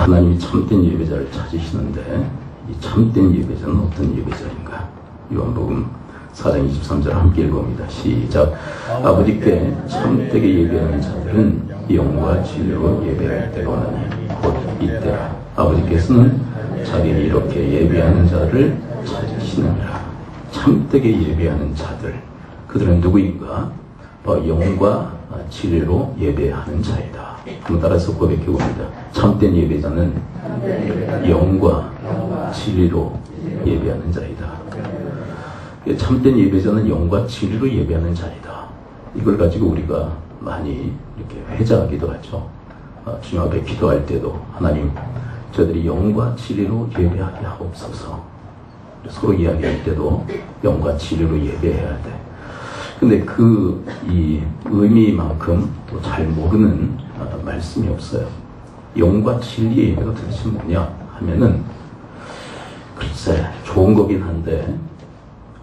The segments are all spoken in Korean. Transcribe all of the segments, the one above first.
하나님이 참된 예배자를 찾으시는데 이 참된 예배자는 어떤 예배자인가? 요한복음 4장 23절 함께 읽어봅니다. 시작. 아버지께 참되게 예배하는 자들은 영과 진리로 예배할 때가 오나니 곧 이때라. 아버지께서는 자기를 이렇게 예배하는 자를 찾으시느니라. 참되게 예배하는 자들, 그들은 누구인가? 바로 영과 진리로 예배하는 자이다. 한번 따라서 고백해 봅니다. 참된 예배자는 영과 진리로 예배하는 자이다. 참된 예배자는 영과 진리로 예배하는 자이다. 이걸 가지고 우리가 많이 이렇게 회자하기도 하죠. 주님 앞에 기도할 때도 하나님, 저들이 영과 진리로 예배하게 하옵소서. 서로 이야기할 때도 영과 진리로 예배해야 돼. 근데 이 의미만큼 또 잘 모르는 말씀이 없어요. 영과 진리의 예배가 도대체 뭐냐 하면은, 글쎄 좋은 거긴 한데,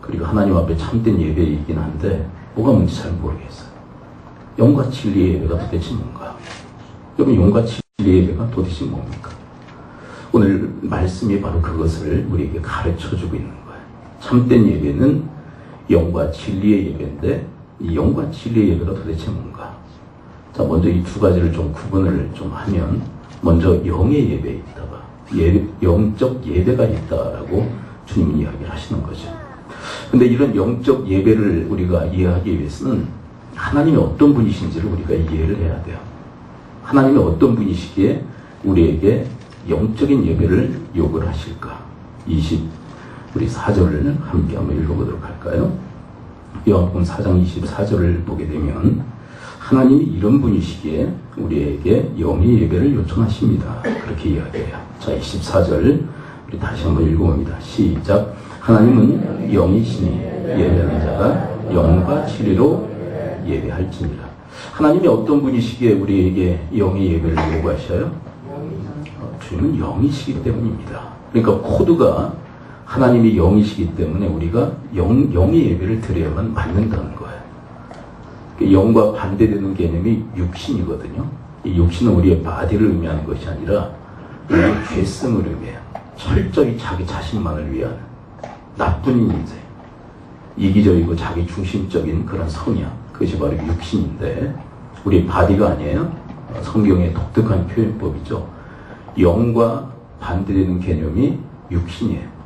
그리고 하나님 앞에 참된 예배이긴 한데 뭐가 뭔지 잘 모르겠어요. 영과 진리의 예배가 도대체 뭔가? 여러분, 영과 진리의 예배가 도대체 뭡니까? 오늘 말씀이 바로 그것을 우리에게 가르쳐주고 있는 거예요. 참된 예배는 영과 진리의 예배인데 이 영과 진리의 예배가 도대체 뭔가? 자, 먼저 이 두 가지를 좀 구분을 좀 하면, 먼저 영의 예배에 있다가 영적 예배가 있다라고 주님은 이야기를 하시는 거죠. 근데 이런 영적 예배를 우리가 이해하기 위해서는 하나님이 어떤 분이신지를 우리가 이해를 해야 돼요. 하나님이 어떤 분이시기에 우리에게 영적인 예배를 요구를 하실까? 우리 4절을 함께 한번 읽어보도록 할까요? 요한복음 4장 24절을 보게 되면 하나님이 이런 분이시기에 우리에게 영의 예배를 요청하십니다. 그렇게 이야기해요. 자, 24절 우리 다시 한번 읽어봅니다. 시작. 하나님은 영이시니 예배하는 자가 영과 진리로 예배할지니라. 하나님이 어떤 분이시기에 우리에게 영의 예배를 요구하셔요? 주님은 영이시기 때문입니다. 그러니까 코드가 하나님이 영이시기 때문에 우리가 영의 예배를 드려야만 맞는다는 거예요. 영과 반대되는 개념이 육신이거든요. 이 육신은 우리의 바디를 의미하는 것이 아니라 우리의 죄성을 의미해요. 철저히 자기 자신만을 위한 나쁜 인생, 이기적이고 자기 중심적인 그런 성향, 그것이 바로 육신인데, 우리 바디가 아니에요. 성경의 독특한 표현법이죠. 영과 반대되는 개념이 육신이에요.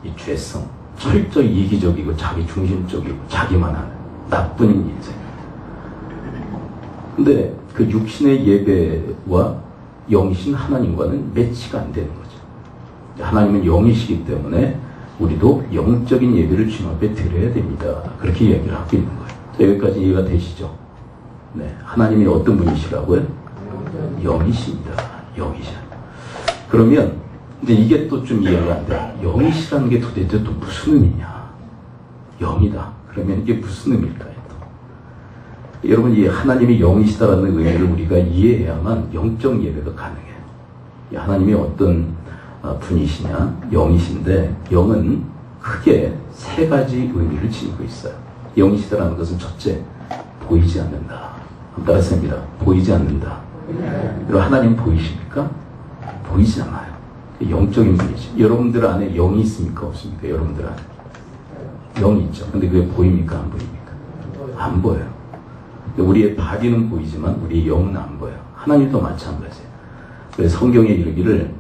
이 죄성, 철저히 이기적이고 자기 중심적이고 자기만 하는 나쁜 인생. 근데 그 육신의 예배와 영이신 하나님과는 매치가 안 되는 거죠. 하나님은 영이시기 때문에 우리도 영적인 예배를 주님 앞에 드려야 됩니다. 그렇게 이야기를 하고 있는 거예요. 자, 여기까지 이해가 되시죠? 네, 하나님이 어떤 분이시라고요? 영이십니다. 영이셔. 그러면 근데 이게 또 좀 이해가 안 돼. 영이시라는 게 도대체 또 무슨 의미냐? 영이다. 그러면 이게 무슨 의미일까요? 또? 여러분, 이 하나님이 영이시다라는 의미를 우리가 이해해야만 영적 예배가 가능해요. 하나님이 어떤 분이시냐? 영이신데, 영은 크게 세 가지 의미를 지니고 있어요. 영이시다라는 것은 첫째, 보이지 않는다. 따라서 합니다. 보이지 않는다. 그리고 하나님 보이십니까? 보이지 않아요. 영적인 분이죠. 여러분들 안에 영이 있습니까? 없습니까? 여러분들 안에 영이 있죠. 근데 그게 보입니까? 안 보입니까? 안 보여요. 우리의 바디는 보이지만 우리의 영은 안 보여요. 하나님도 마찬가지예요. 그래서 성경에 이르기를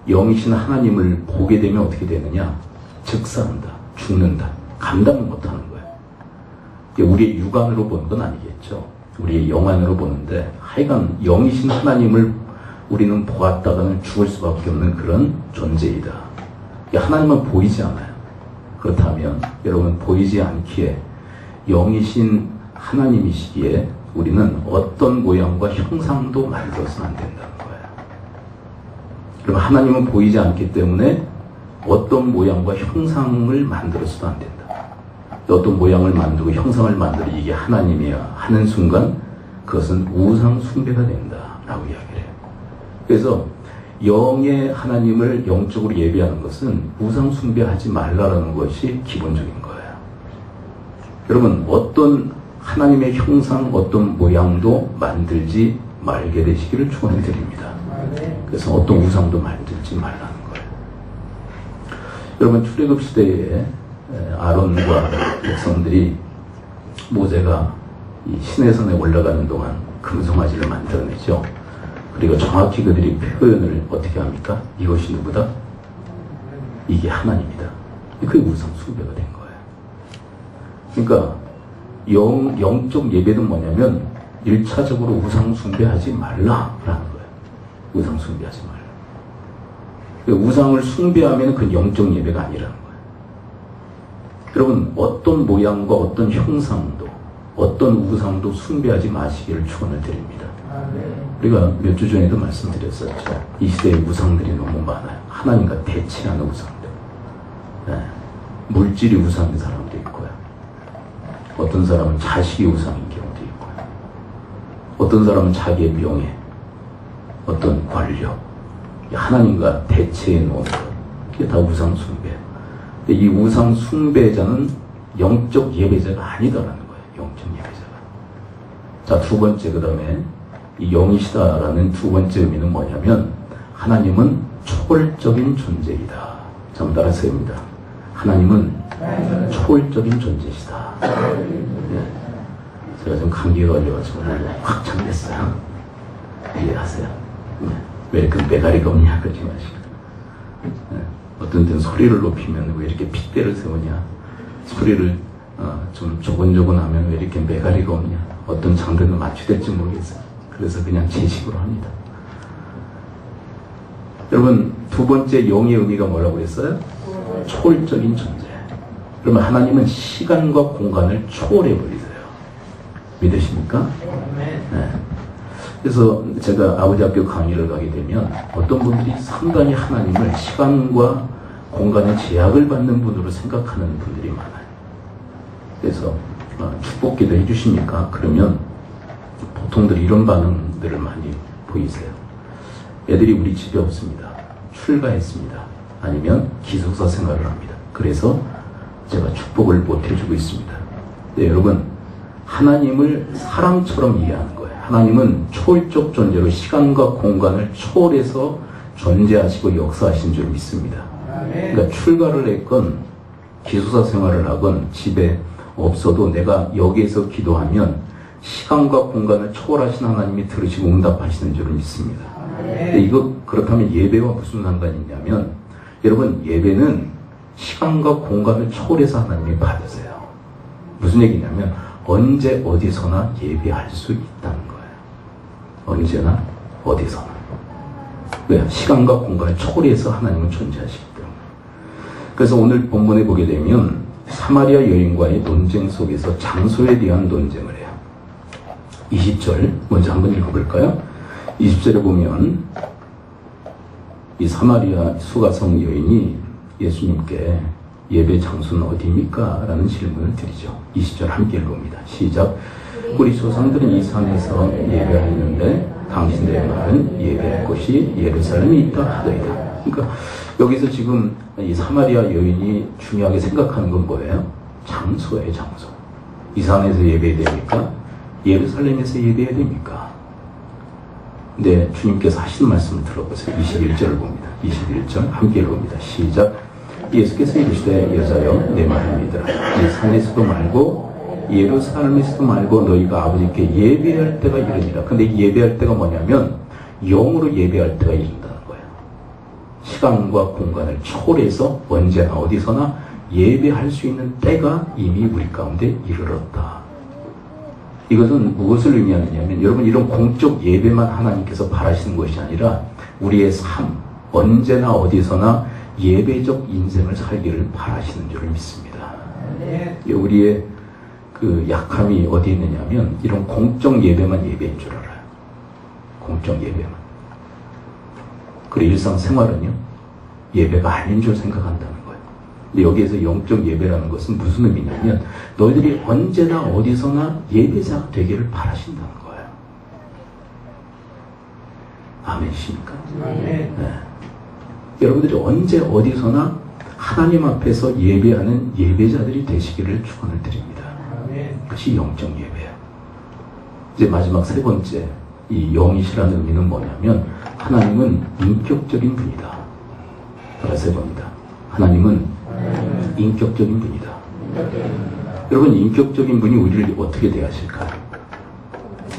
영이신 하나님을 보게 되면 어떻게 되느냐? 즉사한다, 죽는다, 감당을 못하는 거예요. 우리의 육안으로 보는 건 아니겠죠. 우리의 영안으로 보는데, 하여간 영이신 하나님을 우리는 보았다가는 죽을 수밖에 없는 그런 존재이다. 하나님은 보이지 않아요. 그렇다면 여러분, 보이지 않기에 영이신 하나님이시기에 우리는 어떤 모양과 형상도 만들어서는 안 된다는 거예요. 그럼 하나님은 보이지 않기 때문에 어떤 모양과 형상을 만들어서도 안 된다. 어떤 모양을 만들고 형상을 만들어 이게 하나님이야 하는 순간 그것은 우상 숭배가 된다라고 이야기를 해요. 그래서 영의 하나님을 영적으로 예배하는 것은 우상 숭배하지 말라라는 것이 기본적인 거예요. 여러분, 어떤 하나님의 형상, 어떤 모양도 만들지 말게 되시기를 축원해 드립니다. 그래서 어떤 우상도 만들지 말라는 거예요. 여러분, 출애굽 시대에 아론과 백성들이 모세가 이 시내산에 올라가는 동안 금송아지를 만들어내죠. 그리고 정확히 그들이 표현을 어떻게 합니까? 이것이 누구다? 이게 하나님이다. 그게 우상 숭배가 된 거예요. 그러니까 영적 예배는 뭐냐면 1차적으로 우상 숭배하지 말라라는 거예요. 우상 숭배하지 말라. 우상을 숭배하면 그건 영적 예배가 아니라는 거예요. 여러분, 어떤 모양과 어떤 형상도 어떤 우상도 숭배하지 마시기를 축원을 드립니다. 우리가 몇 주 전에도 말씀드렸었죠. 이 시대에 우상들이 너무 많아요. 하나님과 대치하는 우상들. 네. 물질이 우상인 사람도 있고요. 어떤 사람은 자식이 우상인 경우도 있고요. 어떤 사람은 자기의 명예, 어떤 권력, 하나님과 대치해 놓은 것. 그게 다 우상 숭배예요. 근데 이 우상 숭배자는 영적 예배자가 아니다라는 거예요. 영적 예배자가. 자, 두 번째, 그 다음에 이 영이시다라는 두 번째 의미는 뭐냐면 하나님은 초월적인 존재이다. 자, 한번 따라서입니다. 하나님은 초월적인 존재이시다. 네. 제가 지금 감기가 걸려가지고 확 잠겼어요. 이해하세요? 네. 왜 이렇게 메가리가 없냐 그러지 마시고. 네. 어떤 때는 소리를 높이면 왜 이렇게 핏대를 세우냐, 소리를 좀 조곤조곤하면 왜 이렇게 메가리가 없냐, 어떤 장르는 맞추될지 모르겠어요. 그래서 그냥 제 식으로 합니다. 여러분, 두 번째 영의 의미가 뭐라고 그랬어요? 초월적인 존재. 그러면 하나님은 시간과 공간을 초월해버리세요. 믿으십니까? 네. 그래서 제가 아버지 학교 강의를 가게 되면 어떤 분들이 상당히 하나님을 시간과 공간의 제약을 받는 분으로 생각하는 분들이 많아요. 그래서 축복 기도 해주십니까? 그러면 보통들 이런 반응들을 많이 보이세요. 애들이 우리 집에 없습니다. 출가했습니다. 아니면 기숙사 생활을 합니다. 그래서 제가 축복을 못 해주고 있습니다. 네, 여러분, 하나님을 사람처럼 이해하는 거예요. 하나님은 초월적 존재로 시간과 공간을 초월해서 존재하시고 역사하신 줄 믿습니다. 그러니까 출가를 했건 기숙사 생활을 하건 집에 없어도 내가 여기에서 기도하면 시간과 공간을 초월하신 하나님이 들으시고 응답하시는 줄 믿습니다. 근데 이거 그렇다면 예배와 무슨 상관이 있냐면, 여러분, 예배는 시간과 공간을 초월해서 하나님이 받으세요. 무슨 얘기냐면 언제 어디서나 예배할 수 있다는 거예요. 언제나 어디서나. 왜? 시간과 공간을 초월해서 하나님은 존재하시기 때문에. 그래서 오늘 본문에 보게 되면 사마리아 여인과의 논쟁 속에서 장소에 대한 논쟁을 해요. 20절 먼저 한번 읽어볼까요? 20절에 보면 이 사마리아 수가성 여인이 예수님께 예배 장소는 어디입니까? 라는 질문을 드리죠. 20절 함께 읽어봅니다. 시작. 우리 조상들은 이 산에서 예배하였는데 당신들의 말은 예배할 곳이 예루살렘에 있다 하더이다. 그러니까 여기서 지금 이 사마리아 여인이 중요하게 생각하는 건 뭐예요? 장소예요, 장소. 이 산에서 예배해야 됩니까? 예루살렘에서 예배해야 됩니까? 근데 주님께서 하시는 말씀을 들어보세요. 21절을 봅니다. 21절 함께 읽어봅니다. 시작. 예수께서 이르시되 여자여 내 말을 믿으라. 이 산에서도 말고 예루살렘에서도 말고 너희가 아버지께 예배할 때가 이르니라. 근데 이 예배할 때가 뭐냐면 영으로 예배할 때가 이른다는 거예요. 시간과 공간을 초월해서 언제나 어디서나 예배할 수 있는 때가 이미 우리 가운데 이르렀다. 이것은 무엇을 의미하느냐면, 여러분, 이런 공적 예배만 하나님께서 바라시는 것이 아니라 우리의 삶, 언제나 어디서나 예배적 인생을 살기를 바라시는 줄 믿습니다. 우리의 그 약함이 어디 있느냐면 이런 공적 예배만 예배인 줄 알아요. 공적 예배만. 그리고 일상생활은요, 예배가 아닌 줄 생각한다는 거예요. 근데 여기에서 영적 예배라는 것은 무슨 의미냐면 너희들이 언제나 어디서나 예배자가 되기를 바라신다는 거예요. 아멘이십니까? 네. 여러분들이 언제 어디서나 하나님 앞에서 예배하는 예배자들이 되시기를 축원을 드립니다. 그것이 영적 예배예요. 이제 마지막 세 번째, 이 영이시라는 의미는 뭐냐면 하나님은 인격적인 분이다. 따라서 해봅니다. 하나님은 인격적인 분이다. 여러분, 인격적인 분이 우리를 어떻게 대하실까요?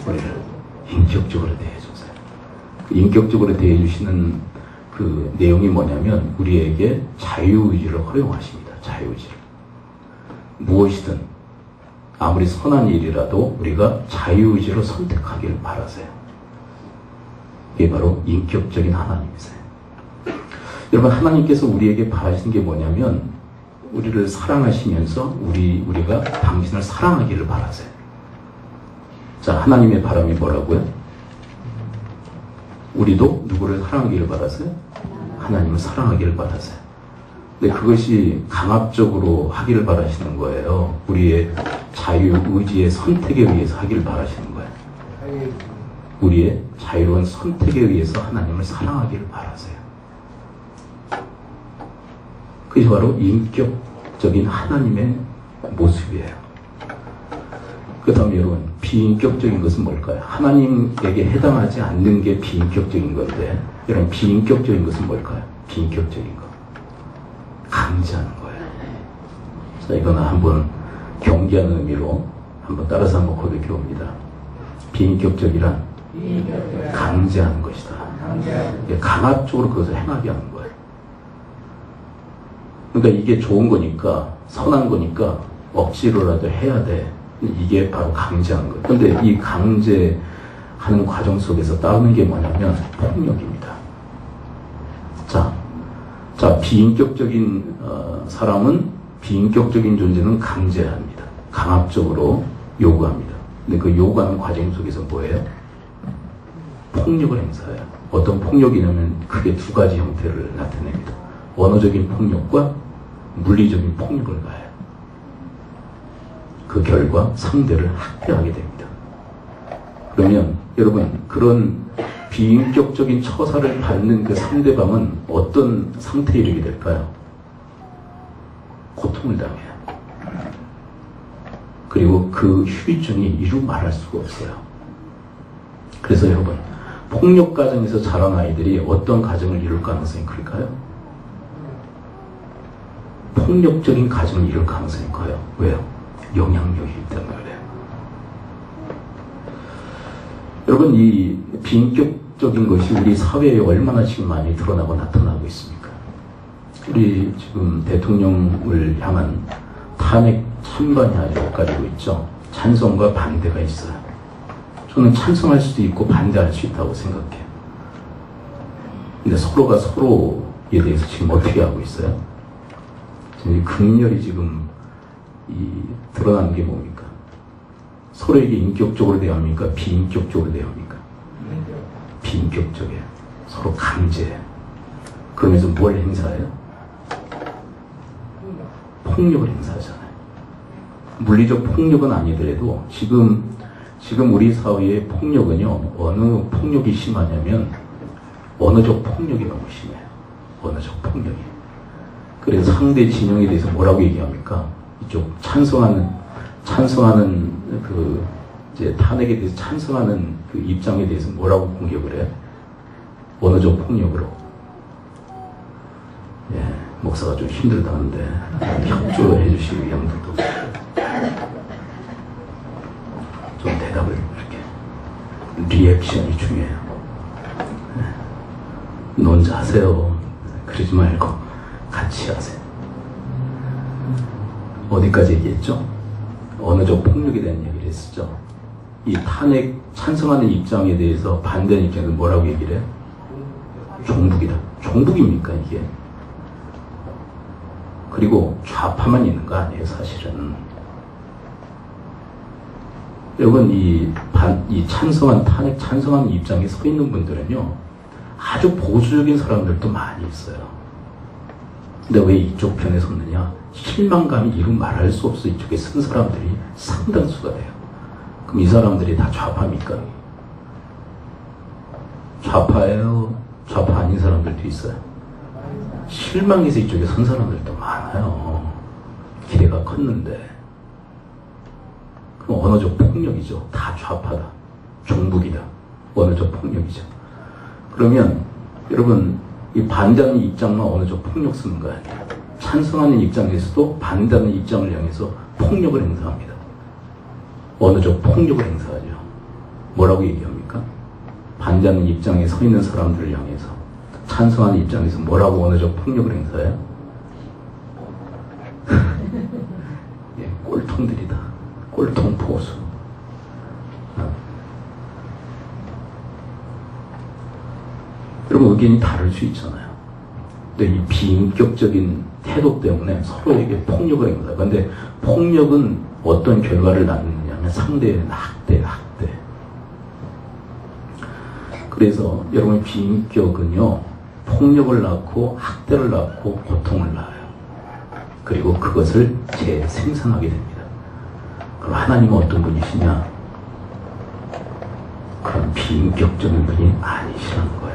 우리를 인격적으로 대해주세요. 인격적으로 대해주시는 그 내용이 뭐냐면 우리에게 자유의지를 허용하십니다. 자유의지를. 무엇이든 아무리 선한 일이라도 우리가 자유의지로 선택하기를 바라세요. 이게 바로 인격적인 하나님이세요. 여러분, 하나님께서 우리에게 바라시는 게 뭐냐면 우리를 사랑하시면서 우리가 당신을 사랑하기를 바라세요. 자, 하나님의 바람이 뭐라고요? 우리도 누구를 사랑하기를 바라세요? 하나님을 사랑하기를 바라세요. 근데 그것이 강압적으로 하기를 바라시는 거예요. 우리의 자유의지의 선택에 의해서 하기를 바라시는 거예요. 우리의 자유로운 선택에 의해서 하나님을 사랑하기를 바라세요. 그게 바로 인격적인 하나님의 모습이에요. 그 다음에 여러분, 비인격적인 것은 뭘까요? 하나님에게 해당하지 않는 게 비인격적인 건데, 여러분, 비인격적인 것은 뭘까요? 비인격적인 것. 강제하는 거예요. 자, 이거는 한번 경계하는 의미로 한번 따라서 한번 고백해 봅니다. 비인격적이란 강제하는 것이다. 강압적으로 그것을 행하게 하는 거예요. 그러니까 이게 좋은 거니까, 선한 거니까 억지로라도 해야 돼. 이게 바로 강제하는 거예요. 그런데 이 강제하는 과정 속에서 따르는 게 뭐냐면 폭력입니다. 자, 비인격적인 사람은, 비인격적인 존재는 강제합니다. 강압적으로 요구합니다. 근데 그 요구하는 과정 속에서 뭐예요? 폭력을 행사해요. 어떤 폭력이냐면 크게 두 가지 형태를 나타냅니다. 언어적인 폭력과 물리적인 폭력을 가해요. 그 결과 상대를 학대하게 됩니다. 그러면 여러분, 그런 비인격적인 처사를 받는 그 상대방은 어떤 상태에 이르게 될까요? 고통을 당해요. 그리고 그 후유증이 이루 말할 수가 없어요. 그래서 여러분, 폭력 가정에서 자란 아이들이 어떤 가정을 이룰 가능성이 클까요? 폭력적인 가정을 이룰 가능성이 커요. 왜요? 영향력이 있다는 거예요. 여러분, 이 비인격적인 것이 우리 사회에 얼마나 지금 많이 드러나고 나타나고 있습니까? 우리 지금 대통령을 향한 탄핵 찬반이 아주 엇갈리고 있죠. 찬성과 반대가 있어요. 저는 찬성할 수도 있고 반대할 수 있다고 생각해요. 근데 서로가 서로에 대해서 지금 어떻게 하고 있어요? 극렬히 지금 드러나는 게 뭡니까? 서로에게 인격적으로 대합니까? 비인격적으로 대합니까? 비인격적이에요. 서로 강제해요. 그러면서 뭘 행사해요? 폭력을 행사하잖아요. 물리적 폭력은 아니더라도 지금 우리 사회의 폭력은요, 어느 폭력이 심하냐면 언어적 폭력이 너무 심해요. 언어적 폭력이. 그래서 상대 진영에 대해서 뭐라고 얘기합니까? 이쪽 찬성하는 그 이제 탄핵에 대해서 찬성하는 그 입장에 대해서 뭐라고 공격을 해요? 언어적 폭력으로. 예, 목사가 좀 힘들다는데 협조해 주실 의향들도 좀 대답을 이렇게 리액션이 중요해요. 예, 혼자 하세요. 그러지 말고 같이 하세요. 어디까지 얘기했죠? 언어적 폭력에 대한 얘기를 했었죠. 이 탄핵 찬성하는 입장에 대해서 반대하는 입장에서 뭐라고 얘기를 해요? 종북이다. 종북입니까 이게? 그리고 좌파만 있는 거 아니에요 사실은. 여러분, 이 탄핵 찬성하는 입장에 서 있는 분들은요, 아주 보수적인 사람들도 많이 있어요. 근데 왜 이쪽 편에 섰느냐? 실망감이 이루 말할 수 없어. 이쪽에 쓴 사람들이 상당수가 돼요. 그럼 이 사람들이 다 좌파입니까? 좌파예요? 좌파 아닌 사람들도 있어요. 실망해서 이쪽에 선 사람들도 많아요. 기대가 컸는데. 그럼 언어적 폭력이죠. 다 좌파다. 종북이다. 언어적 폭력이죠. 그러면 여러분 이 반대하는 입장만 어느 정도 폭력 쓰는 거야. 찬성하는 입장에서도 반대하는 입장을 향해서 폭력을 행사합니다. 어느 정도 폭력을 행사하죠. 뭐라고 얘기합니까? 반대하는 입장에 서 있는 사람들을 향해서 찬성하는 입장에서 뭐라고 어느 정도 폭력을 행사해요? 예, 꼴통들이다. 꼴통 보수. 여러분 의견이 다를 수 있잖아요. 근데 이 비인격적인 태도 때문에 서로에게 폭력을 행사해요. 근데 폭력은 어떤 결과를 낳느냐면 상대의 학대. 그래서 여러분 비인격은요, 폭력을 낳고 학대를 낳고 고통을 낳아요. 그리고 그것을 재생산하게 됩니다. 그럼 하나님은 어떤 분이시냐? 그런 비인격적인 분이 아니시라는 거예요.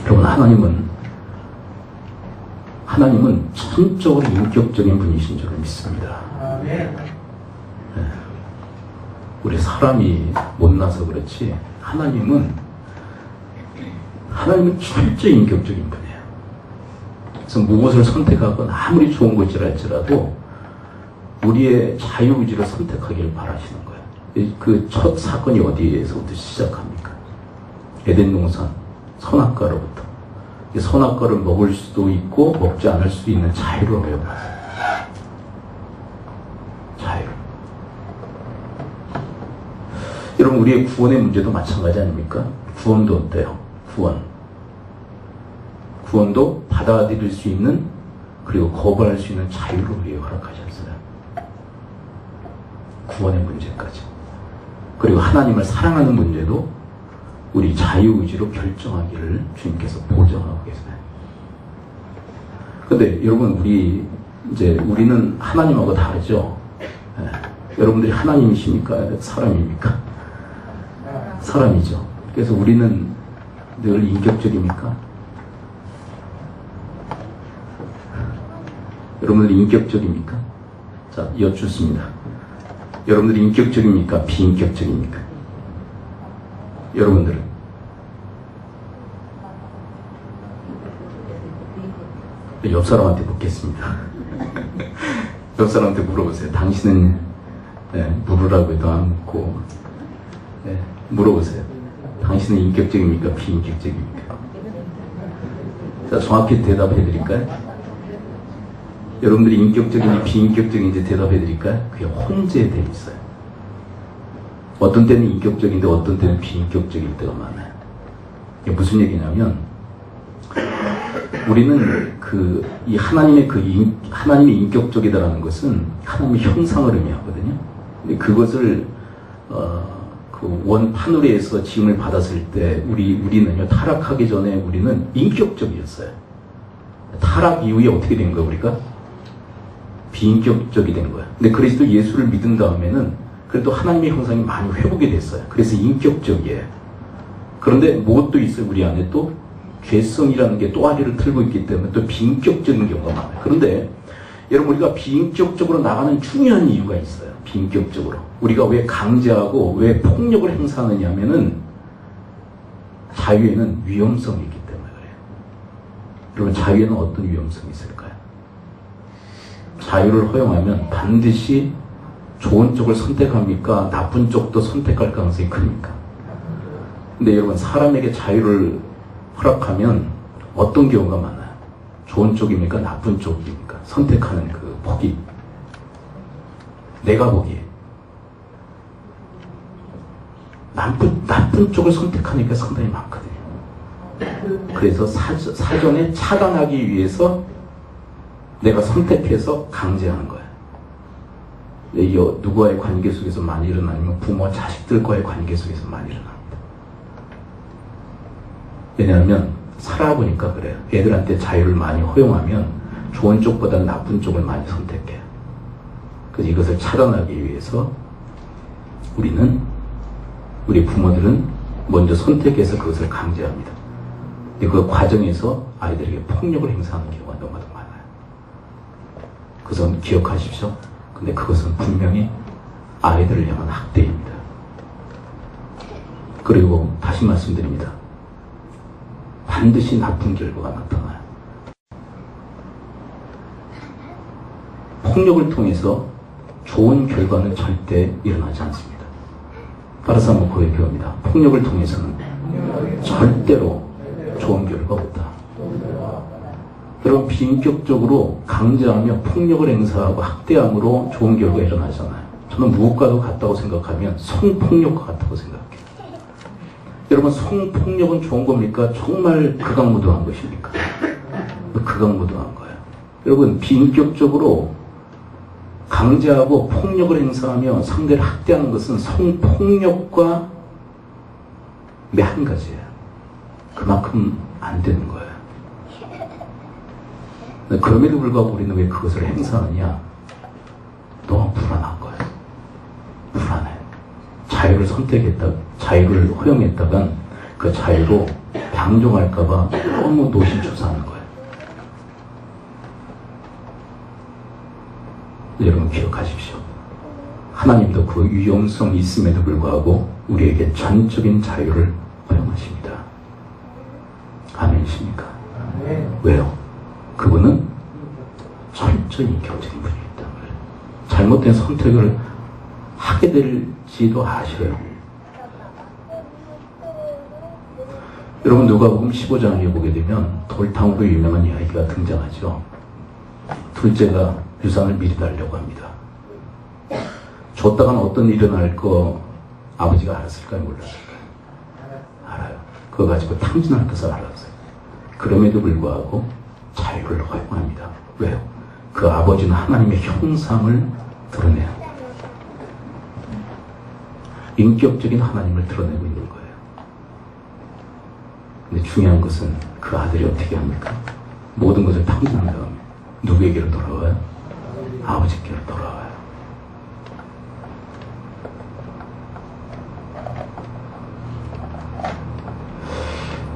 여러분 하나님은 전적으로 인격적인 분이신 줄 믿습니다. 네. 우리 사람이 못나서 그렇지 하나님은 철저히 인격적인 분이에요. 그래서 무엇을 선택하건 아무리 좋은 것이라 할지라도 우리의 자유의지를 선택하기를 바라시는 거예요. 그 첫 사건이 어디에서부터 시작합니까? 에덴 동산 선악과로부터. 선악과를 먹을 수도 있고 먹지 않을 수도 있는 자유를 허용하세요. 자유. 여러분 우리의 구원의 문제도 마찬가지 아닙니까? 구원도 어때요? 구원도 받아들일 수 있는 그리고 거부할 수 있는 자유를 우리에게 허락하셨어요. 구원의 문제까지. 그리고 하나님을 사랑하는 문제도 우리 자유의지로 결정하기를 주님께서 보장하고 계세요. 근데 여러분 우리는 하나님하고 다르죠. 여러분들이 하나님이십니까? 사람입니까? 사람이죠. 그래서 우리는 늘 인격적입니까? 여러분들 인격적입니까? 자, 여쭙습니다. 여러분들이 인격적입니까? 비인격적입니까? 여러분들은? 옆 사람한테 묻겠습니다. 옆 사람한테 물어보세요. 당신은 물으라고 해도 안 묻고 물어보세요. 당신은 인격적입니까? 비인격적입니까? 자, 정확히 대답해 드릴까요? 여러분들이 인격적인지 비인격적인지 대답해 드릴까요? 그게 혼재되어 있어요. 어떤 때는 인격적인데 어떤 때는 비인격적일 때가 많아요. 이게 무슨 얘기냐면 우리는 이 하나님의 하나님이 인격적이다라는 것은 하나님의 형상을 의미하거든요. 근데 그것을 그 원판우리에서 지음을 받았을 때 우리는요, 타락하기 전에 우리는 인격적이었어요. 타락 이후에 어떻게 된 거예요, 우리가? 비인격적이 된 거예요. 근데 그리스도 예수를 믿은 다음에는 그래도 하나님의 형상이 많이 회복이 됐어요. 그래서 인격적이에요. 그런데 무엇도 있어요, 우리 안에 또? 죄성이라는 게 또아리를 틀고 있기 때문에 또 비인격적인 경우가 많아요. 그런데 여러분 우리가 비인격적으로 나가는 중요한 이유가 있어요. 비인격적으로. 우리가 왜 강제하고 왜 폭력을 행사하느냐 하면은 자유에는 위험성이 있기 때문에 그래요. 여러분 자유에는 어떤 위험성이 있을까요? 자유를 허용하면 반드시 좋은 쪽을 선택합니까? 나쁜 쪽도 선택할 가능성이 큽니까? 근데 여러분 사람에게 자유를 허락하면 어떤 경우가 많아요? 좋은 쪽입니까? 나쁜 쪽입니까? 선택하는 그 폭이. 내가 보기에. 나쁜 쪽을 선택하니까 상당히 많거든요. 그래서 사전에 차단하기 위해서 내가 선택해서 강제하는 거예요. 이게 누구와의 관계 속에서 많이 일어나면 부모와 자식들과의 관계 속에서 많이 일어납니다. 왜냐하면 살아보니까 그래요. 애들한테 자유를 많이 허용하면 좋은 쪽보다 나쁜 쪽을 많이 선택해요. 그래서 이것을 차단하기 위해서 우리 부모들은 먼저 선택해서 그것을 강제합니다. 근데 그 과정에서 아이들에게 폭력을 행사하는 경우가 너무나 많아요. 그것은 기억하십시오. 근데 그것은 분명히 아이들을 향한 학대입니다. 그리고 다시 말씀드립니다. 반드시 나쁜 결과가 나타나요. 폭력을 통해서 좋은 결과는 절대 일어나지 않습니다. 따라서 한번 고백해봅니다. 폭력을 통해서는 절대로 좋은 결과가 없다. 여러분, 비인격적으로 강제하며 폭력을 행사하고 학대함으로 좋은 결과가 일어나잖아요. 저는 무엇과도 같다고 생각하면 성폭력과 같다고 생각해요. 여러분, 성폭력은 좋은 겁니까? 정말 극악무도한 것입니까? 극악무도한 거예요. 여러분, 비인격적으로 강제하고 폭력을 행사하며 상대를 학대하는 것은 성폭력과 한 가지예요. 그만큼 안 되는 거예요. 그럼에도 불구하고 우리는 왜 그것을 행사하느냐? 너무 불안한 거예요. 불안해. 자유를 선택했다, 자유를 허용했다간 그 자유로 방종할까봐 너무 노심초사하는 거예요. 여러분 기억하십시오. 하나님도 그 유용성이 있음에도 불구하고 우리에게 전적인 자유를 허용하십니다. 아멘이십니까? 왜요? 그분은 철저히 인격적인 분이기 때문에 잘못된 선택을 하게 될지도 아셔요. 여러분, 누가복음 15장에 보게 되면 돌탕으로 유명한 이야기가 등장하죠. 둘째가 유산을 미리 달려고 합니다. 줬다간 어떤 일이 일어날 거 아버지가 알았을까요? 몰랐을까요? 알아요. 그거 가지고 탕진할 것을 알았어요. 그럼에도 불구하고 자유를 허용합니다. 왜요? 그 아버지는 하나님의 형상을 드러내요. 인격적인 하나님을 드러내고 있는 거예요. 근데 중요한 것은 그 아들이 어떻게 합니까? 모든 것을 탕진한 다음에 누구에게로 돌아와요? 아버지께로 돌아와요.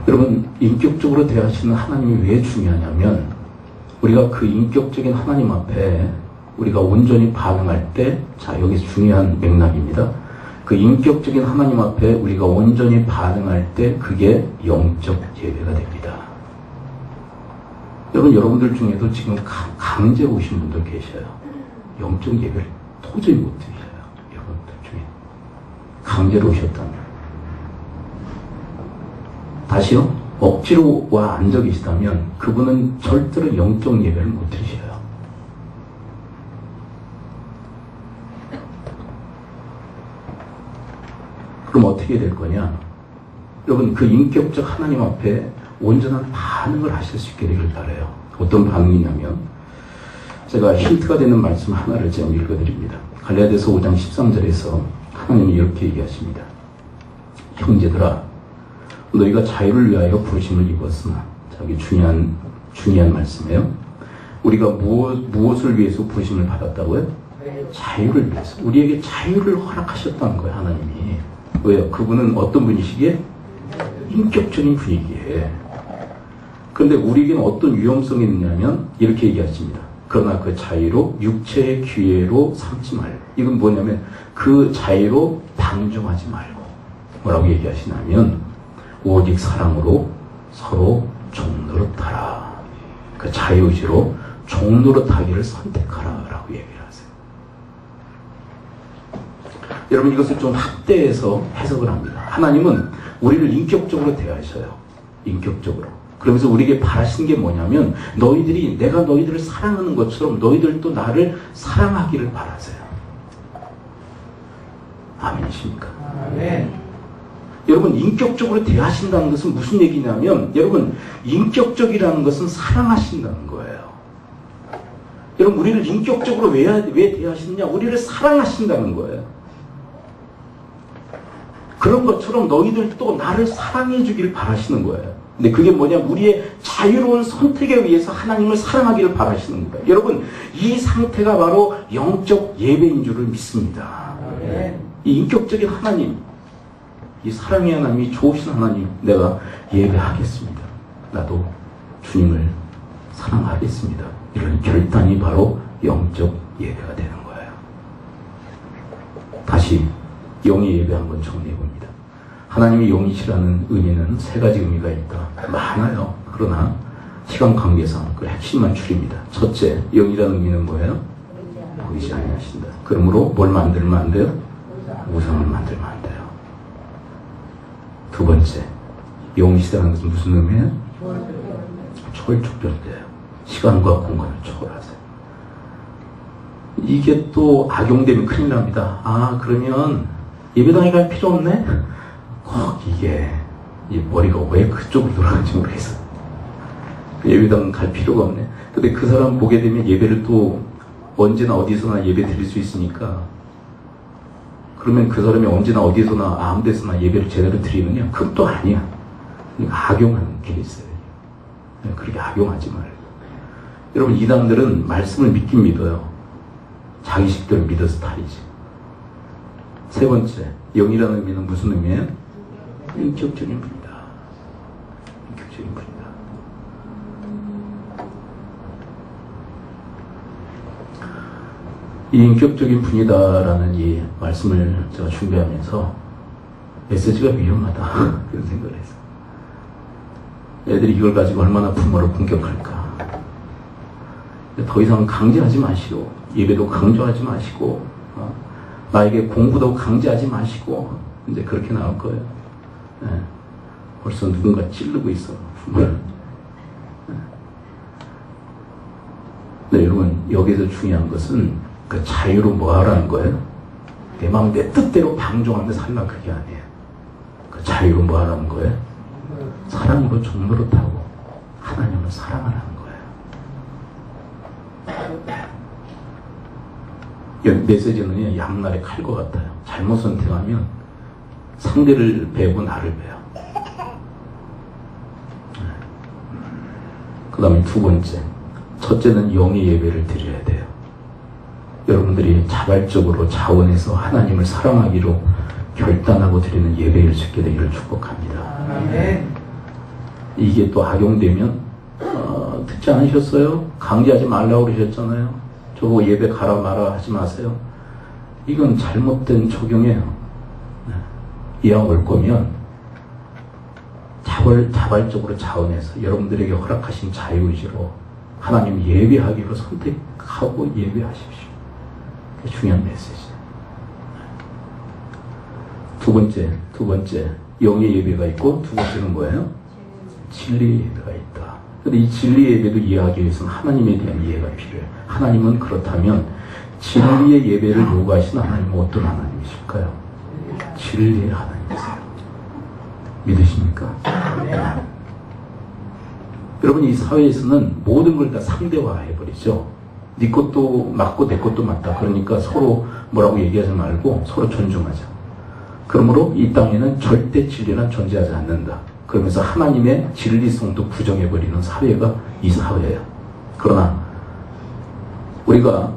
여러분, 인격적으로 대하시는 하나님이 왜 중요하냐면 우리가 그 인격적인 하나님 앞에 우리가 온전히 반응할 때, 자, 여기서 중요한 맥락입니다. 그 인격적인 하나님 앞에 우리가 온전히 반응할 때 그게 영적 예배가 됩니다. 여러분들 중에도 지금 강제 오신 분들 계셔요. 영적 예배를 도저히 못 드셔요. 여러분들 중에. 강제로 오셨다면. 다시요? 억지로 와 앉아 계시다면 그분은 절대로 영적 예배를 못 드셔요. 그럼 어떻게 될 거냐? 여러분, 그 인격적 하나님 앞에 온전한 반응을 하실 수 있게 되길 바라요. 어떤 반응이냐면 제가 힌트가 되는 말씀 하나를 제가 읽어드립니다. 갈라디아서 5장 13절에서 하나님이 이렇게 얘기하십니다. 형제들아, 너희가 자유를 위하여 부르심을 입었으나, 자기 중요한 말씀이에요. 우리가 무엇을 위해서 부르심을 받았다고요? 자유를 위해서. 우리에게 자유를 허락하셨다는 거예요, 하나님이. 왜요? 그분은 어떤 분이시기에? 인격적인 분이기에. 그런데 우리에게는 어떤 위험성이 있냐면 이렇게 얘기하십니다. 그러나 그 자유로 육체의 기회로 삼지 말고. 이건 뭐냐면 그 자유로 방종하지 말고. 뭐라고 얘기하시냐면 오직 사랑으로 서로 종노릇하라. 그 자유의지로 종노릇하기를 선택하라 라고 얘기를 하세요. 여러분, 이것을 좀 확대해서 해석을 합니다. 하나님은 우리를 인격적으로 대하셔요. 인격적으로. 그러면서 우리에게 바라시는 게 뭐냐면 너희들이 내가 너희들을 사랑하는 것처럼 너희들도 나를 사랑하기를 바라세요. 아멘이십니까? 아멘. 여러분, 인격적으로 대하신다는 것은 무슨 얘기냐면 여러분, 인격적이라는 것은 사랑하신다는 거예요. 여러분, 우리를 인격적으로 왜 대하시느냐? 우리를 사랑하신다는 거예요. 그런 것처럼 너희들도 나를 사랑해 주기를 바라시는 거예요. 근데 그게 뭐냐면 우리의 자유로운 선택에 의해서 하나님을 사랑하기를 바라시는 거예요. 여러분, 이 상태가 바로 영적 예배인 줄을 믿습니다. 이 인격적인 하나님, 이 사랑의 하나님이 좋으신 하나님, 내가 예배하겠습니다. 나도 주님을 사랑하겠습니다. 이런 결단이 바로 영적 예배가 되는 거예요. 다시 영의 예배 한번 정리해봅니다. 하나님이 영이시라는 의미는 세 가지 의미가 있다. 많아요. 그러나 시간 관계상 그 핵심만 줄입니다. 첫째, 영이라는 의미는 뭐예요? 보이지 아니하신다. 그러므로 뭘 만들면 안 돼요? 우상을 만들면 안 돼요. 두 번째, 영이시라는 것은 무슨 의미예요? 초월축별돼요. 시간과 공간을 초월하세요. 이게 또 악용되면 큰일 납니다. 아, 그러면 예배당에 갈 필요 없네? 꼭 이게 이 머리가 왜 그쪽으로 돌아가는지 모르겠어. 예배당 갈 필요가 없네. 근데 그 사람 보게 되면 예배를 또 언제나 어디서나 예배 드릴 수 있으니까, 그러면 그 사람이 언제나 어디서나 아무 데서나 예배를 제대로 드리느냐? 그건 또 아니야. 악용하는 게 있어요. 그렇게 악용하지 말고. 여러분, 이단들은 말씀을 믿긴 믿어요. 자기식대로 믿어서 탈이지. 세 번째, 영이라는 의미는 무슨 의미예요? 인격적인 분이다. 인격적인 분이다. 이 인격적인 분이다라는 이 말씀을 제가 준비하면서 메시지가 위험하다 그런 생각을 했어요. 애들이 이걸 가지고 얼마나 부모를 공격할까. 더 이상 강제하지 마시고, 예배도 강조하지 마시고, 나에게 공부도 강제하지 마시고, 이제 그렇게 나올 거예요. 네. 벌써 누군가 찌르고 있어, 부모를. 네, 여러분, 여기서 중요한 것은 그 자유로 뭐 하라는 거예요? 내 마음 내 뜻대로 방종하며 살라, 그게 아니에요. 그 자유로 뭐 하라는 거예요? 사랑으로 종노릇하고 하나님을 사랑하라는 거예요. 메시지는 양날의 칼과 같아요. 잘못 선택하면 상대를 배우고 나를 배워. 그 다음에 두 번째, 첫째는 영의 예배를 드려야 돼요. 여러분들이 자발적으로 자원해서 하나님을 사랑하기로 결단하고 드리는 예배일 수 있게 되기를 축복합니다. 이게 또 악용되면 듣지 않으셨어요? 강제하지 말라고 그러셨잖아요. 저보고 예배 가라 마라 하지 마세요. 이건 잘못된 적용이에요. 이왕 올 거면 자발적으로 자원해서 여러분들에게 허락하신 자유의지로 하나님 예배하기로 선택하고 예배하십시오. 그게 중요한 메시지예요. 두 번째 영의 예배가 있고, 두 번째는 뭐예요? 진리의 예배가 있다. 근데 이 진리의 예배도 이해하기 위해서는 하나님에 대한 이해가 필요해요. 하나님은 그렇다면 진리의 예배를 요구하시는 하나님은 어떤 하나님이실까요? 진리의 하나님이세요. 믿으십니까? 네. 여러분, 이 사회에서는 모든 걸 다 상대화해버리죠. 네 것도 맞고 내 것도 맞다. 그러니까 서로 뭐라고 얘기하지 말고 서로 존중하자. 그러므로 이 땅에는 절대 진리는 존재하지 않는다. 그러면서 하나님의 진리성도 부정해버리는 사회가 이 사회예요. 그러나 우리가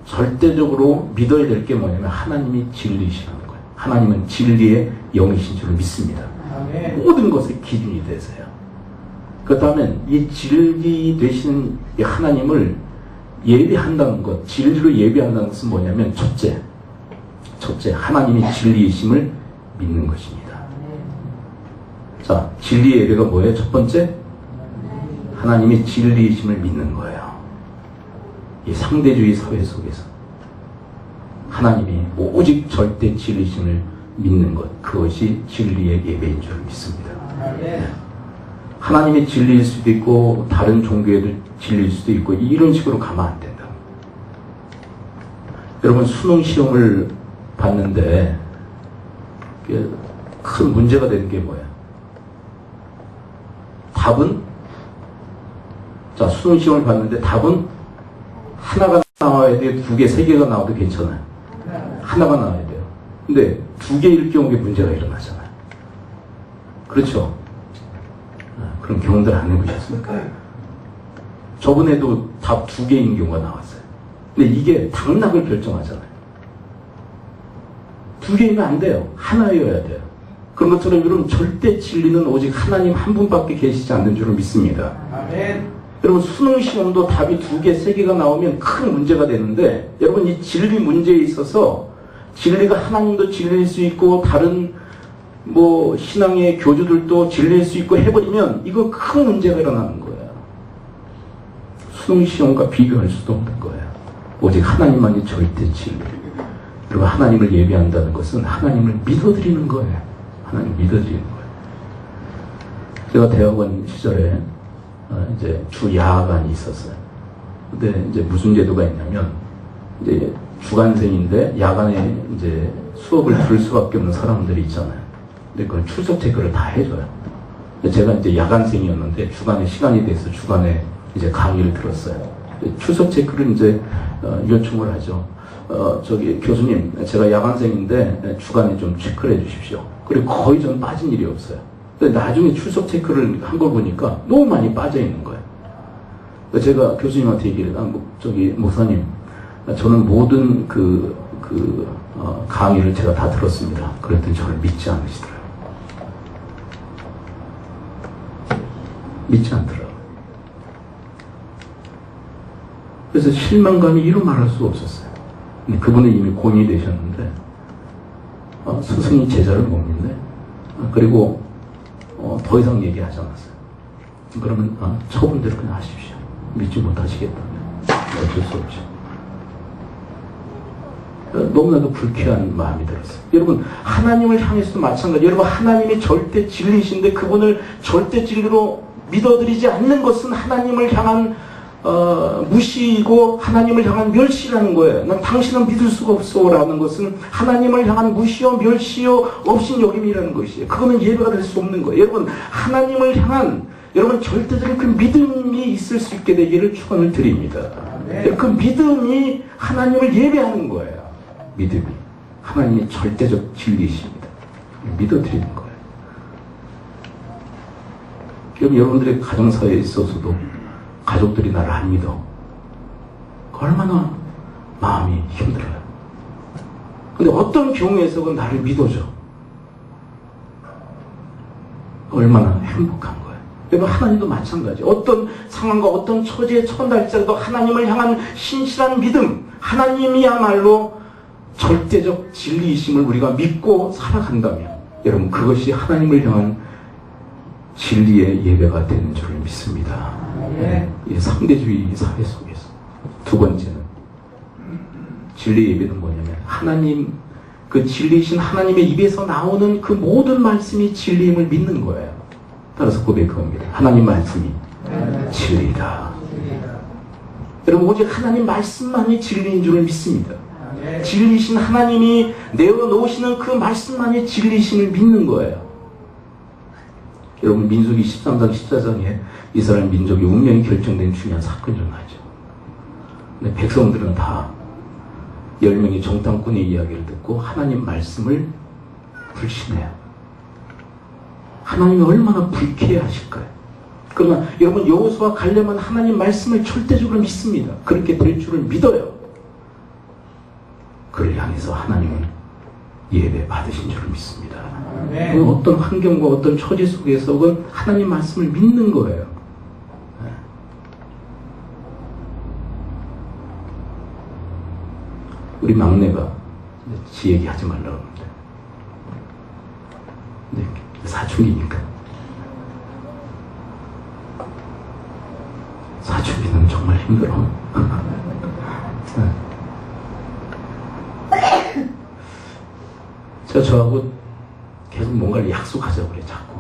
절대적으로 믿어야 될 게 뭐냐면 하나님이 진리시라는 거예요. 하나님은 진리의 영이신 줄 믿습니다. 모든 것의 기준이 되세요. 그렇다면 이 진리 되시는 이 하나님을 예배한다는 것, 진리로 예배한다는 것은 뭐냐면 첫째, 하나님이 진리이심을 믿는 것입니다. 자, 진리의 예배가 뭐예요? 첫 번째, 하나님이 진리이심을 믿는 거예요. 이 상대주의 사회 속에서 하나님이 오직 절대 진리이심을 믿는 것, 그것이 진리의 예배인 줄 믿습니다. 네. 하나님이 진리일 수도 있고 다른 종교에도 진리일 수도 있고 이런 식으로 가면 안 된다. 여러분, 수능 시험을 봤는데 큰 문제가 되는 게 뭐예요? 답은, 자, 수능 시험을 봤는데 답은 하나가 나와야 돼요? 두 개, 세 개가 나와도 괜찮아요. 하나가 나와야 돼요. 근데 두 개일 경우에 문제가 일어나잖아요. 그렇죠? 그런 경험들 안 해보셨습니까? 저번에도 답 두 개인 경우가 나왔어요. 근데 이게 당락을 결정하잖아요. 두 개이면 안 돼요. 하나여야 돼요. 그런 것처럼 여러분, 절대 진리는 오직 하나님 한 분밖에 계시지 않는 줄을 믿습니다. 아멘. 여러분, 수능 시험도 답이 두 개, 세 개가 나오면 큰 문제가 되는데, 여러분, 이 진리 문제에 있어서 진리가 하나님도 진리일 수 있고 다른 뭐 신앙의 교주들도 진리일 수 있고 해버리면 이거 큰 문제가 일어나는 거예요. 수능 시험과 비교할 수도 없는 거예요. 오직 하나님만이 절대 진리. 그리고 하나님을 예배한다는 것은 하나님을 믿어드리는 거예요. 하나님 믿어드리는 거예요. 제가 대학원 시절에 이제 주 야간이 있었어요. 근데 이제 무슨 제도가 있냐면 이제 주간생인데 야간에 이제 수업을 들을 수밖에 없는 사람들이 있잖아요. 근데 그걸 출석 체크를 다 해줘요. 제가 이제 야간생이었는데 주간에 시간이 돼서 주간에 이제 강의를 들었어요. 출석 체크를 이제 요청을 하죠. 저기 교수님, 제가 야간생인데 주간에 좀 체크를 해주십시오. 그리고 거의 전 빠진 일이 없어요. 근데 나중에 출석 체크를 한 걸 보니까 너무 많이 빠져 있는 거예요. 제가 교수님한테 얘기를 저기 목사님, 저는 모든 강의를 제가 다 들었습니다. 그랬더니 저를 믿지 않으시더라고요. 믿지 않더라고요. 그래서 실망감이 이루 말할 수 없었어요. 근데 그분은 이미 고인이 되셨는데 스승이 제자를 못 믿네. 그리고 더 이상 얘기하지 않았어요. 그러면 처분대로 그냥 하십시오. 믿지 못하시겠다면 어쩔 수 없죠. 너무나도 불쾌한 마음이 들었어요. 여러분, 하나님을 향해서도 마찬가지. 여러분, 하나님이 절대 진리이신데 그분을 절대 진리로 믿어드리지 않는 것은 하나님을 향한 무시이고 하나님을 향한 멸시라는 거예요. 난 당신은 믿을 수가 없어 라는 것은 하나님을 향한 무시요 멸시요 없인 여김이라는 것이에요. 그거는 예배가 될 수 없는 거예요. 여러분, 하나님을 향한 여러분 절대적인 그 믿음이 있을 수 있게 되기를 축원을 드립니다. 그 믿음이 하나님을 예배하는 거예요. 믿음이 하나님이 절대적 진리이십니다. 믿어드리는 거예요. 그럼 여러분들의 가정사회에 있어서도 가족들이 나를 안 믿어. 얼마나 마음이 힘들어요. 근데 어떤 경우에서는 나를 믿어줘. 얼마나 행복한 거예요. 여러분, 하나님도 마찬가지. 어떤 상황과 어떤 처지에 처한달지라도 하나님을 향한 신실한 믿음, 하나님이야말로 절대적 진리이심을 우리가 믿고 살아간다면 여러분, 그것이 하나님을 향한 진리의 예배가 되는 줄을 믿습니다. 이 상대주의 사회 속에서 두 번째는 진리 예배는 뭐냐면 하나님, 그 진리이신 하나님의 입에서 나오는 그 모든 말씀이 진리임을 믿는 거예요. 따라서 고백합니다. 하나님 말씀이 진리이다. 여러분, 오직 하나님 말씀만이 진리인 줄을 믿습니다. 진리이신 하나님이 내어놓으시는 그 말씀만이 진리이심을 믿는 거예요. 여러분, 민수기 13장 14장에 이스라엘 민족의 운명이 결정된 중요한 사건이 일어나죠. 근데 백성들은 다 10명의 정탐꾼의 이야기를 듣고 하나님 말씀을 불신해요. 하나님이 얼마나 불쾌하실까요? 그러나 여러분, 여호수아 갈렙은 하나님 말씀을 절대적으로 믿습니다. 그렇게 될 줄을 믿어요. 그를 향해서 하나님은 예배 받으신 줄을 믿습니다. 어떤 환경과 어떤 처지 속에서는 하나님 말씀을 믿는 거예요. 우리 막내가 지 얘기하지 말라고 합니다. 근데 사춘기니까. 사춘기는 정말 힘들어. 제가 저하고 계속 뭔가를 약속하자고 그래, 자꾸.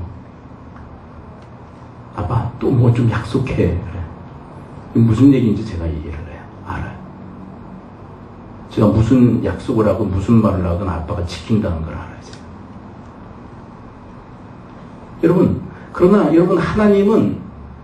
아빠, 또 뭐 좀 약속해. 그래. 무슨 얘기인지 제가 얘기를 해요. 알아요. 제가 무슨 약속을 하고 무슨 말을 하든 아빠가 지킨다는 걸 알아요. 제가. 여러분, 그러나 여러분, 하나님은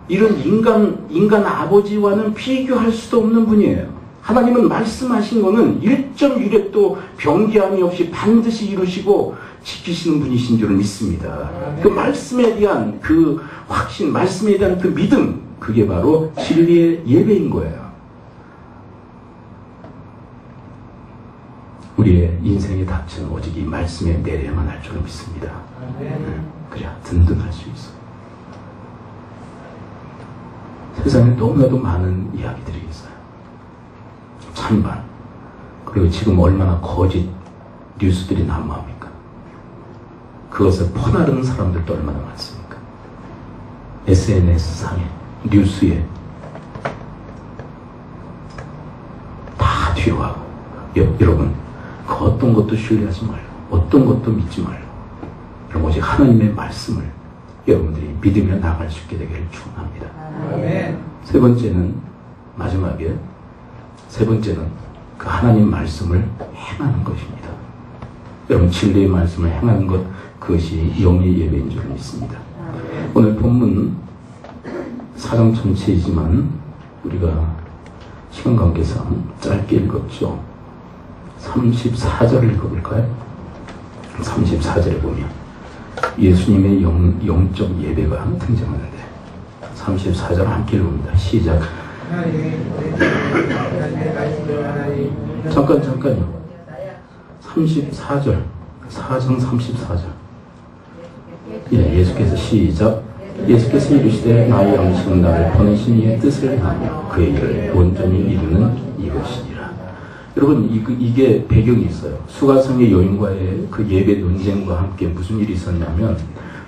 이런 인간 아버지와는 비교할 수도 없는 분이에요. 하나님은 말씀하신 거는 1.1획도 변개함이 없이 반드시 이루시고 지키시는 분이신 줄을 믿습니다. 그 말씀에 대한 그 확신, 말씀에 대한 그 믿음, 그게 바로 진리의 예배인 거예요. 우리의 인생의 닥치는 오직 이 말씀에 내려야만 할 줄을 믿습니다. 그래야 든든할 수 있어요. 세상에 너무나도 많은 이야기들이 있어요. 찬반. 그리고 지금 얼마나 거짓 뉴스들이 난무합니까? 그 그것을 퍼나르는 사람들도 얼마나 많습니까? SNS상에, 뉴스에 다 뒤로 하고. 여러분, 그 어떤 것도 신뢰하지 말고 어떤 것도 믿지 말고 여러분, 오직 하나님의 말씀을 여러분들이 믿으며 나갈 수 있게 되기를 축원합니다. 세 번째는, 마지막에 세 번째는 그 하나님 말씀을 행하는 것입니다. 여러분, 진리의 말씀을 행하는 것, 그것이 영의 예배인 줄 믿습니다. 오늘 본문 4장 전체이지만 우리가 시간 관계상 짧게 읽었죠. 34절을 읽어볼까요? 34절에 보면 예수님의 영적 예배가 등장하는데 34절 함께 읽습니다. 시작. 잠깐요. 34절, 4장 34절. 예수께서 시작. 예수께서 이르시되 나의 양식은 나를 보내신 이의 뜻을 행하며 그의 일을 온전히 이루는 이것이니라. 여러분, 이게 배경이 있어요. 수가성의 여인과의 그 예배 논쟁과 함께 무슨 일이 있었냐면,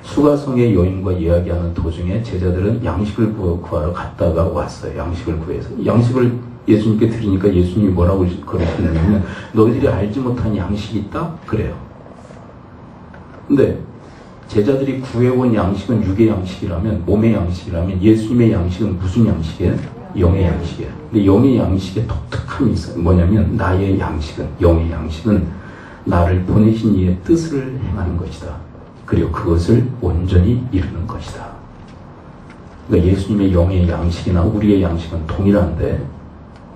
수가성의 여인과 이야기하는 도중에 제자들은 양식을 구하러 갔다가 왔어요. 양식을 구해서. 양식을 예수님께 드리니까 예수님이 뭐라고 그러시냐면, 너희들이 알지 못한 양식이 있다? 그래요. 근데 제자들이 구해온 양식은 육의 양식이라면, 몸의 양식이라면, 예수님의 양식은 무슨 양식이에요? 영의 양식이에요. 근데 영의 양식에 독특함이 있어요. 뭐냐면, 나의 양식은, 영의 양식은 나를 보내신 이의 뜻을 행하는 것이다. 그리고 그것을 온전히 이루는 것이다. 그러니까 예수님의 영의 양식이나 우리의 양식은 동일한데,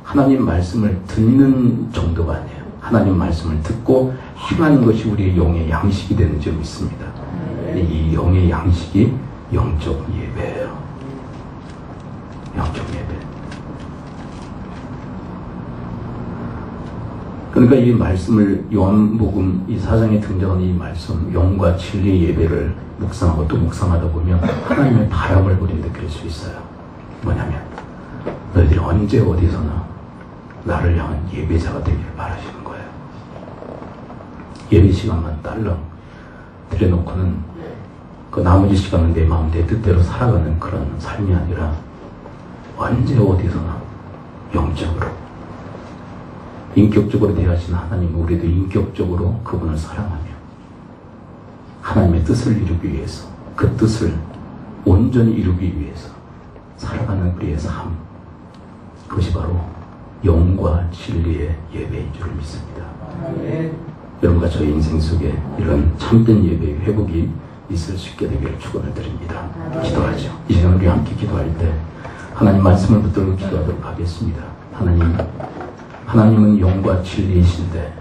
하나님 말씀을 듣는 정도가 아니에요. 하나님 말씀을 듣고 행하는 것이 우리의 영의 양식이 되는 줄 믿습니다. 이 영의 양식이 영적 예배예요. 영적 예배. 그러니까 이 말씀을, 요한복음 이 4장에 등장하는 이 말씀, 영과 진리의 예배를 묵상하고 또 묵상하다 보면 하나님의 바람을 우리는 느낄 수 있어요. 뭐냐면, 너희들이 언제 어디서나 나를 향한 예배자가 되기를 바라시는 거예요. 예배 시간만 딸랑 들여놓고는 그 나머지 시간은 내 마음 내 뜻대로 살아가는 그런 삶이 아니라 언제 어디서나 영적으로, 인격적으로 대하시는 하나님, 우리도 인격적으로 그분을 사랑하며 하나님의 뜻을 이루기 위해서, 그 뜻을 온전히 이루기 위해서 살아가는 우리의 삶, 그것이 바로 영과 진리의 예배인 줄 믿습니다. 여러분과 저희 인생 속에 이런 참된 예배의 회복이 있을 수 있게 되기를 축원을 드립니다. 기도하죠. 이 시간 우리 함께 기도할 때 하나님 말씀을 붙들고 기도하도록 하겠습니다. 하나님은 영과 진리이신데